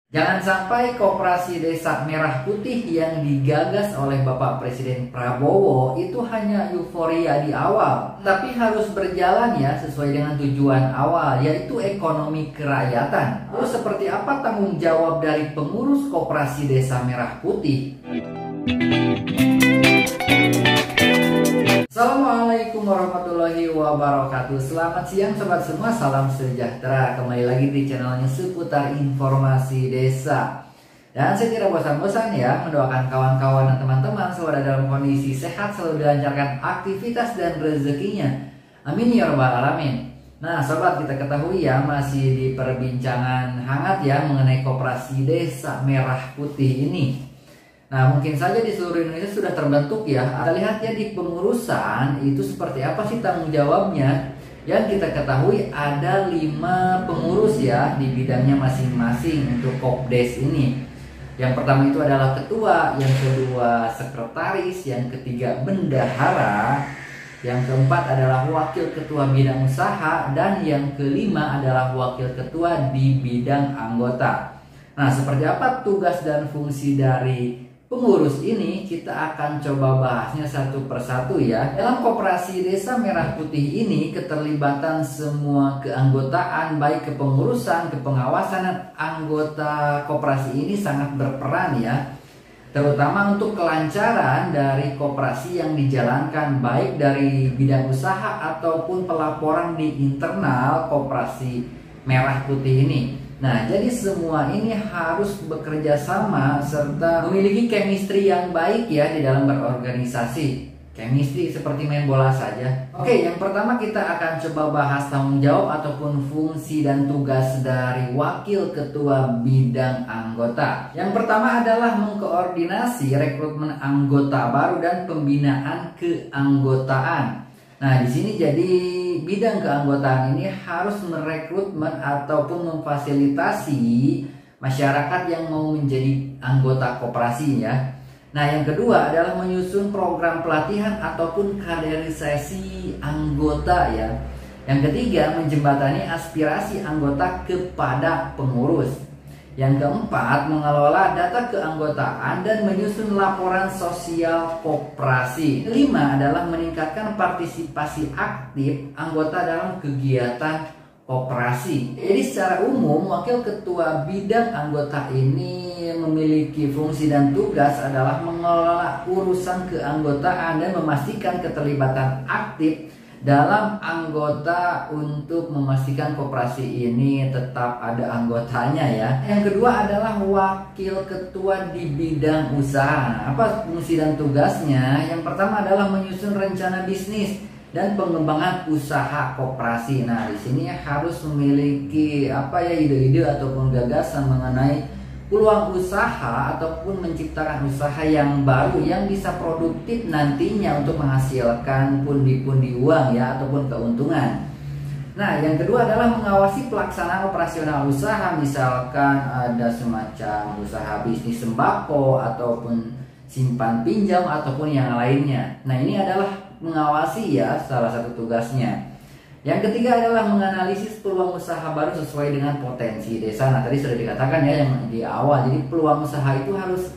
Jangan sampai Koperasi Desa Merah Putih yang digagas oleh Bapak Presiden Prabowo itu hanya euforia di awal, tapi harus berjalan ya sesuai dengan tujuan awal, yaitu ekonomi kerakyatan. Lalu seperti apa tanggung jawab dari pengurus Koperasi Desa Merah Putih? Assalamualaikum warahmatullahi wabarakatuh. Selamat siang sobat semua, salam sejahtera. Kembali lagi di channelnya seputar informasi desa. Dan saya tidak bosan-bosan ya mendoakan kawan-kawan dan teman-teman selalu dalam kondisi sehat, selalu dilancarkan aktivitas dan rezekinya. Amin ya rabbal alamin. Nah sobat, kita ketahui ya masih di perbincangan hangat ya mengenai Koperasi Desa Merah Putih ini. Nah mungkin saja di seluruh Indonesia sudah terbentuk ya. Kita lihat ya di pengurusan itu seperti apa sih tanggung jawabnya. Yang kita ketahui ada 5 pengurus ya di bidangnya masing-masing untuk Kopdes ini. Yang pertama itu adalah ketua, yang kedua sekretaris, yang ketiga bendahara, yang keempat adalah wakil ketua bidang usaha, dan yang kelima adalah wakil ketua di bidang anggota. Nah seperti apa tugas dan fungsi dari pengurus ini kita akan coba bahasnya satu persatu ya. Dalam Koperasi Desa Merah Putih ini keterlibatan semua keanggotaan baik kepengurusan, kepengawasan dan anggota koperasi ini sangat berperan ya. Terutama untuk kelancaran dari koperasi yang dijalankan baik dari bidang usaha ataupun pelaporan di internal Koperasi Merah Putih ini. Nah, jadi semua ini harus bekerja sama serta memiliki chemistry yang baik ya di dalam berorganisasi. Chemistry seperti main bola saja. Oke, yang pertama kita akan coba bahas tanggung jawab ataupun fungsi dan tugas dari wakil ketua bidang anggota. Yang pertama adalah mengkoordinasi rekrutmen anggota baru dan pembinaan keanggotaan. Nah, di sini jadi bidang keanggotaan ini harus merekrutmen ataupun memfasilitasi masyarakat yang mau menjadi anggota koperasi ya. Nah, yang kedua adalah menyusun program pelatihan ataupun kaderisasi anggota ya. Yang ketiga menjembatani aspirasi anggota kepada pengurus. Yang keempat, mengelola data keanggotaan dan menyusun laporan sosial koperasi. Kelima adalah meningkatkan partisipasi aktif anggota dalam kegiatan koperasi. Jadi secara umum, wakil ketua bidang anggota ini memiliki fungsi dan tugas adalah mengelola urusan keanggotaan dan memastikan keterlibatan aktif dalam anggota untuk memastikan koperasi ini tetap ada anggotanya ya. Yang kedua adalah wakil ketua di bidang usaha. Apa fungsi dan tugasnya? Yang pertama adalah menyusun rencana bisnis dan pengembangan usaha koperasi. Nah, di sini harus memiliki ide-ide ataupun gagasan mengenai peluang usaha ataupun menciptakan usaha yang baru yang bisa produktif nantinya untuk menghasilkan pundi-pundi uang ya ataupun keuntungan. Nah, yang kedua adalah mengawasi pelaksanaan operasional usaha, misalkan ada semacam usaha bisnis sembako ataupun simpan pinjam ataupun yang lainnya. Nah, ini adalah mengawasi ya salah satu tugasnya. Yang ketiga adalah menganalisis peluang usaha baru sesuai dengan potensi desa. Nah tadi sudah dikatakan ya yang di awal. Jadi peluang usaha itu harus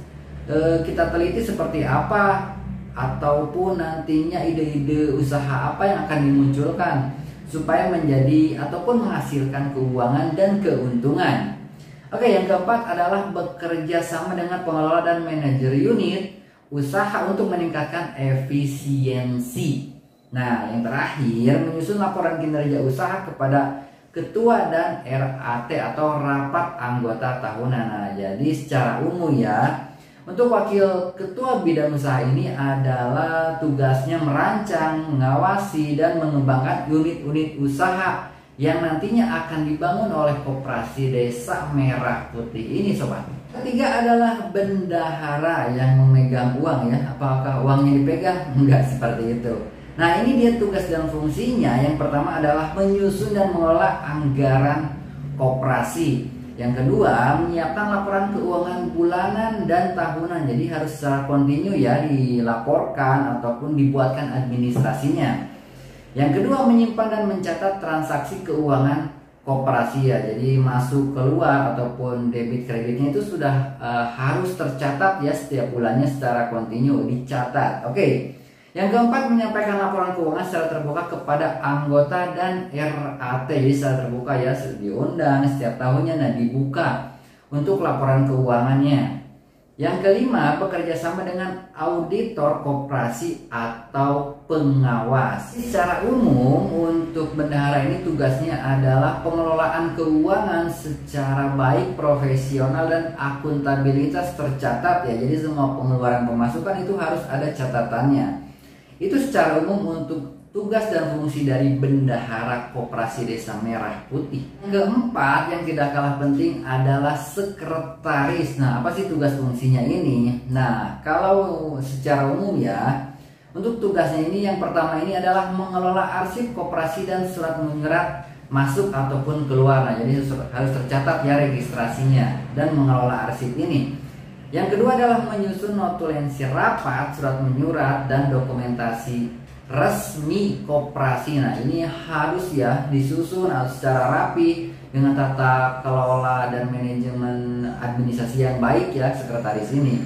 kita teliti seperti apa, ataupun nantinya ide-ide usaha apa yang akan dimunculkan supaya menjadi ataupun menghasilkan keuangan dan keuntungan. Oke, yang keempat adalah bekerja sama dengan pengelola dan manajer unit usaha untuk meningkatkan efisiensi. Nah, yang terakhir menyusun laporan kinerja usaha kepada ketua dan RAT atau rapat anggota tahunan. Nah, jadi secara umum ya, untuk wakil ketua bidang usaha ini adalah tugasnya merancang, mengawasi dan mengembangkan unit-unit usaha yang nantinya akan dibangun oleh Koperasi Desa Merah Putih ini sobat. Ketiga adalah bendahara yang memegang uang ya. Apakah uangnya dipegang? Enggak seperti itu. Nah, ini dia tugas dan fungsinya. Yang pertama adalah menyusun dan mengelola anggaran koperasi. Yang kedua, menyiapkan laporan keuangan bulanan dan tahunan. Jadi harus secara kontinu ya dilaporkan ataupun dibuatkan administrasinya. Yang kedua, menyimpan dan mencatat transaksi keuangan koperasi ya. Jadi masuk keluar ataupun debit kreditnya itu sudah harus tercatat ya setiap bulannya secara kontinu dicatat. Oke. Yang keempat, menyampaikan laporan keuangan secara terbuka kepada anggota dan RAT. Jadi secara terbuka ya, diundang setiap tahunnya, nah dibuka untuk laporan keuangannya. Yang kelima, bekerja sama dengan auditor koperasi atau pengawas. Secara umum untuk bendahara ini tugasnya adalah pengelolaan keuangan secara baik, profesional, dan akuntabilitas tercatat ya. Jadi semua pengeluaran pemasukan itu harus ada catatannya. Itu secara umum untuk tugas dan fungsi dari bendahara Koperasi Desa Merah Putih. Keempat, yang tidak kalah penting adalah sekretaris. Nah, apa sih tugas fungsinya ini? Nah, kalau secara umum ya, untuk tugasnya ini yang pertama ini adalah mengelola arsip koperasi dan surat menyurat masuk ataupun keluar. Nah, jadi harus tercatat ya registrasinya dan mengelola arsip ini. Yang kedua adalah menyusun notulensi rapat, surat menyurat, dan dokumentasi resmi koperasi. Nah, ini harus ya disusun secara rapi dengan tata kelola dan manajemen administrasi yang baik ya sekretaris ini.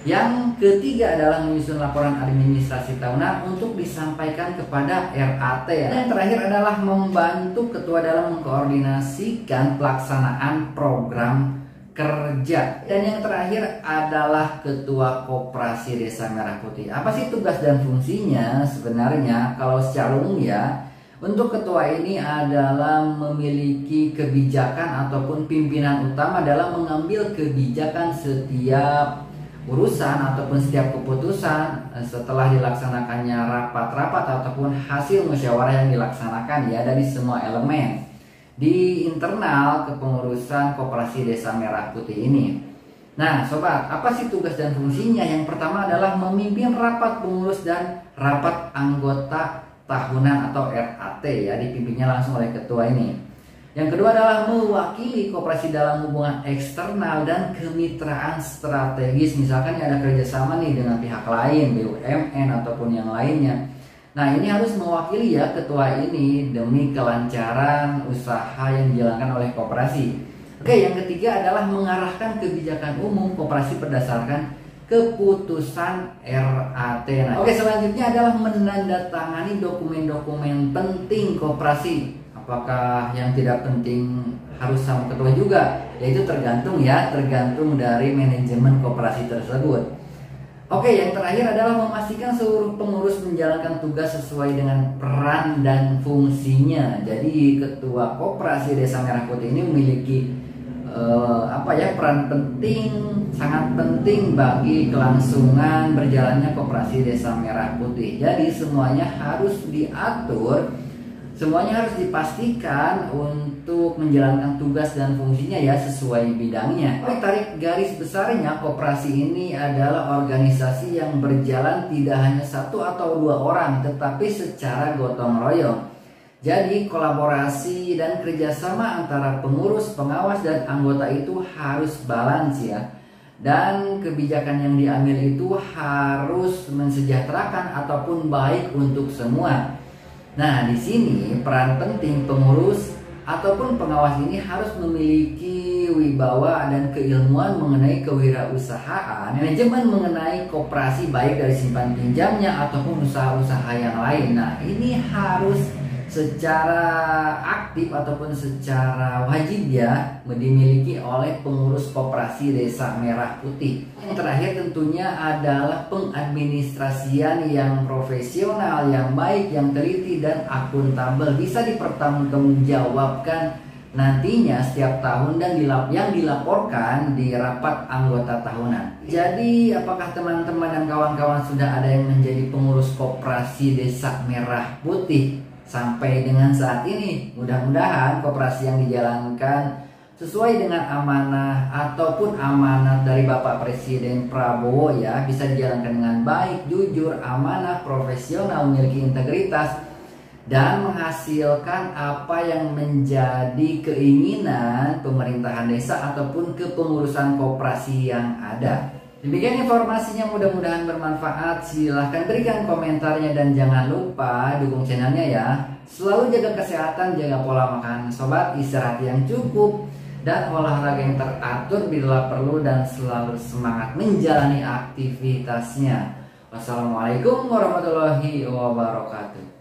Yang ketiga adalah menyusun laporan administrasi tahunan untuk disampaikan kepada RAT ya. Dan yang terakhir adalah membantu ketua dalam mengkoordinasikan pelaksanaan program kerja. Dan yang terakhir adalah ketua Koperasi Desa Merah Putih. Apa sih tugas dan fungsinya sebenarnya? Kalau secara umum ya, untuk ketua ini adalah memiliki kebijakan ataupun pimpinan utama dalam mengambil kebijakan setiap urusan ataupun setiap keputusan setelah dilaksanakannya rapat-rapat ataupun hasil musyawarah yang dilaksanakan ya dari semua elemen di internal kepengurusan Koperasi Desa Merah Putih ini. Nah sobat, apa sih tugas dan fungsinya? Yang pertama adalah memimpin rapat pengurus dan rapat anggota tahunan atau RAT ya, dipimpinnya langsung oleh ketua ini. Yang kedua adalah mewakili koperasi dalam hubungan eksternal dan kemitraan strategis. Misalkan ada kerjasama nih dengan pihak lain, BUMN ataupun yang lainnya. Nah ini harus mewakili ya ketua ini demi kelancaran usaha yang dijalankan oleh koperasi. Oke, yang ketiga adalah mengarahkan kebijakan umum koperasi berdasarkan keputusan RAT. Nah, oke, selanjutnya adalah menandatangani dokumen-dokumen penting koperasi. Apakah yang tidak penting harus sama ketua juga? Ya itu tergantung ya, tergantung dari manajemen koperasi tersebut. Oke, yang terakhir adalah memastikan seluruh pengurus menjalankan tugas sesuai dengan peran dan fungsinya. Jadi ketua Koperasi Desa Merah Putih ini memiliki peran penting, sangat penting bagi kelangsungan berjalannya Koperasi Desa Merah Putih. Jadi semuanya harus diatur, semuanya harus dipastikan untuk menjalankan tugas dan fungsinya ya sesuai bidangnya. Tarik garis besarnya, koperasi ini adalah organisasi yang berjalan tidak hanya satu atau dua orang, tetapi secara gotong royong. Jadi kolaborasi dan kerjasama antara pengurus, pengawas, dan anggota itu harus balance ya. Dan kebijakan yang diambil itu harus mensejahterakan ataupun baik untuk semua. Nah, di sini peran penting pengurus ataupun pengawas ini harus memiliki wibawa dan keilmuan mengenai kewirausahaan, manajemen mengenai koperasi baik dari simpan pinjamnya ataupun usaha-usaha yang lain. Nah, ini harus secara aktif ataupun secara wajib ya dimiliki oleh pengurus Koperasi Desa Merah Putih. Yang terakhir tentunya adalah pengadministrasian yang profesional, yang baik, yang teliti dan akuntabel, bisa dipertanggungjawabkan nantinya setiap tahun dan yang dilaporkan di rapat anggota tahunan. Jadi apakah teman-teman dan kawan-kawan sudah ada yang menjadi pengurus Koperasi Desa Merah Putih sampai dengan saat ini? Mudah-mudahan koperasi yang dijalankan sesuai dengan amanah ataupun amanat dari Bapak Presiden Prabowo ya, bisa dijalankan dengan baik, jujur, amanah, profesional, memiliki integritas, dan menghasilkan apa yang menjadi keinginan pemerintahan desa ataupun kepengurusan koperasi yang ada. Demikian informasinya, mudah-mudahan bermanfaat. Silahkan berikan komentarnya dan jangan lupa dukung channelnya ya. Selalu jaga kesehatan, jaga pola makan sobat, istirahat yang cukup, dan olahraga yang teratur bila perlu, dan selalu semangat menjalani aktivitasnya. Wassalamualaikum warahmatullahi wabarakatuh.